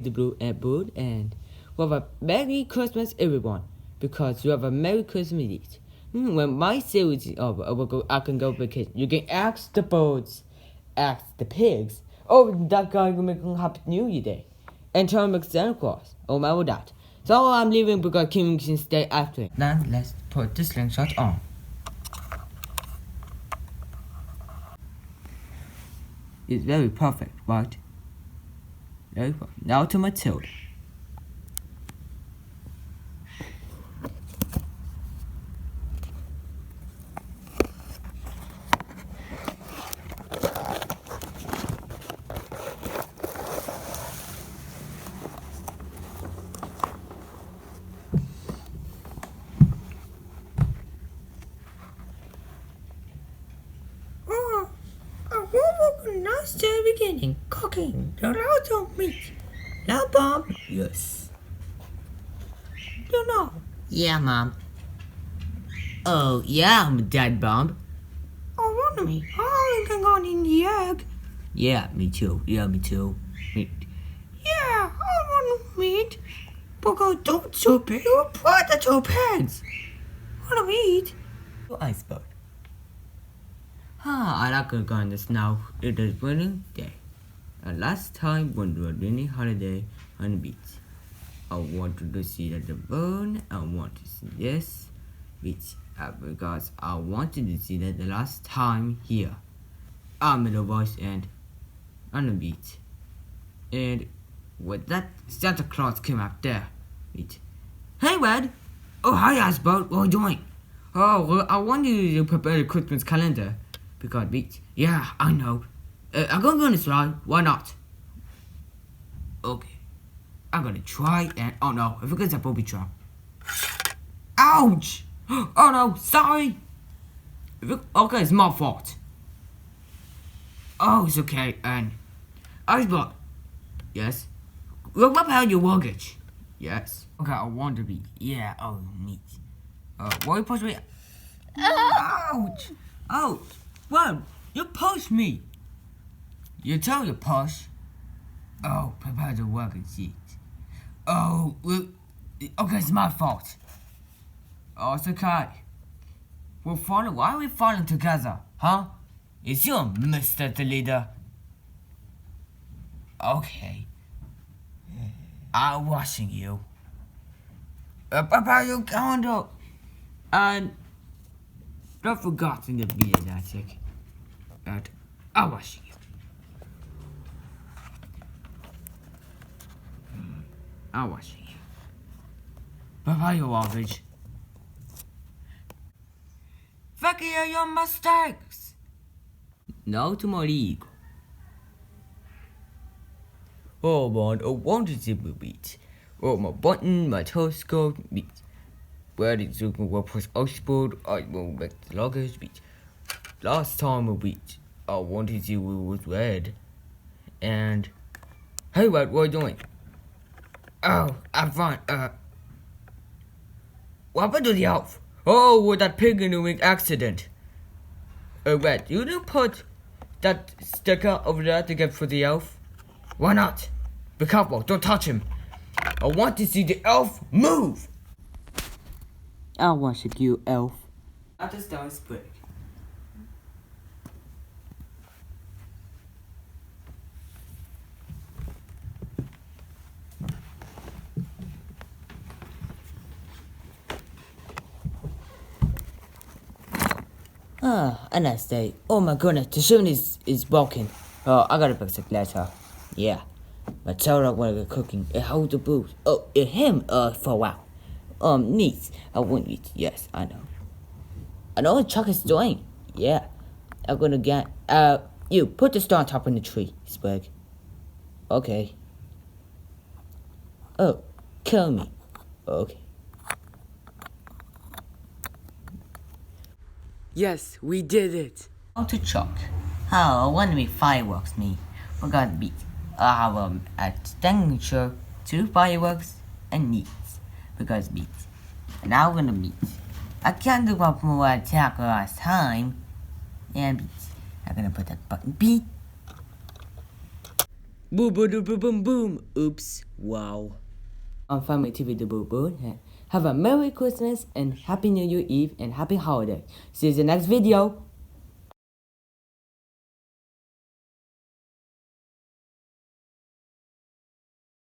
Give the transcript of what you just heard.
the blue and bird and you have a Merry Christmas everyone because you have a Merry Christmas Eve. When my series is over, I can go vacation. You can ask the birds, ask the pigs. Oh, that guy will make a Happy New Year Day. And try to make Santa Claus. Oh my god. So I'm leaving because Kim can stay after. Now let's put the slingshot on. It's very perfect, right? Very perfect. Now to Matilda. Nice day beginning cooking the loads of meat. Now, Bob? Yes. You know. Yeah, Mom. Oh, yeah, Dad Bob. I wonder me. I can go in the egg. Yeah, me too. Yeah, me too. Yeah, I want meat. Because don't so big or put the two pigs. Want meat? Iceberg. I like to go in the snow. It is winning day. And last time when we were doing holiday on the beach, I wanted to see the burn. I want to see this beach because I wanted to see that the last time here. I'm in the voice and on the beach. And with that Santa Claus came up there. Beach. Hey, Red. Oh, hi, Iceberg. What are you doing? Oh, well, I wanted you to prepare the Christmas calendar. Because beach. Yeah, I know. I'm gonna go on this ride. Why not? Okay. I'm gonna try and... Oh no, I forgot that booby trap. Ouch! Oh no, sorry! Okay, it's my fault. Oh, it's okay, and... Iceberg. Yes? What about your luggage? Yes. Okay, I want to be... Yeah, oh, neat. Why you push me? Ouch! Ouch! Well, you push me. You tell you push. Oh, prepare the working sheet. Oh, well, okay, it's my fault. Oh, it's okay. We're falling. Why are we falling together, huh? Is you Mr. the leader? Okay. I'm watching you. Prepare your calendar. And don't forget to be energetic. And I'm watching you. I'm watching you. Prepare your luggage. Forgive your mistakes. No to my ego. Oh man, I want to see the beat. Oh, my button, my telescope, beat. Where did you go? What was Oxford? I will make the luggage beat. Last time we beat, I wanted to see who was red. And hey, what are you doing? Oh, I'm fine. What happened to the elf? Oh, with that pig in the wing accident. Red, you didn't put that sticker over there to get for the elf? Why not? Be careful, don't touch him. I want to see the elf move. I worship you, elf. At the stars break. A nice day. Oh my goodness, the ship is broken. Oh, I gotta fix it later. Yeah. Matilda wanted cooking. It holds the booze. Oh, it him for a while. Neat. I won't eat. Yes, I know. I know what Chuck is doing. Yeah. I'm gonna get you put the star on top of the tree, Sprig. Okay. Oh, kill me. Okay. Yes, we did it. Oh, to Chuck. Oh, I want to be fireworks, me. We're gonna beat. I have a extinguisher, 2 fireworks, and neats. Because beat. Now we're gonna beat. I can't do one more attack last time. And beat. I'm gonna put that button beat. Boom, boom, boom, boom, boom. Oops. Wow. On Family TV, the Boo Boo. Have a Merry Christmas and Happy New Year Eve and Happy Holiday. See you in the next video.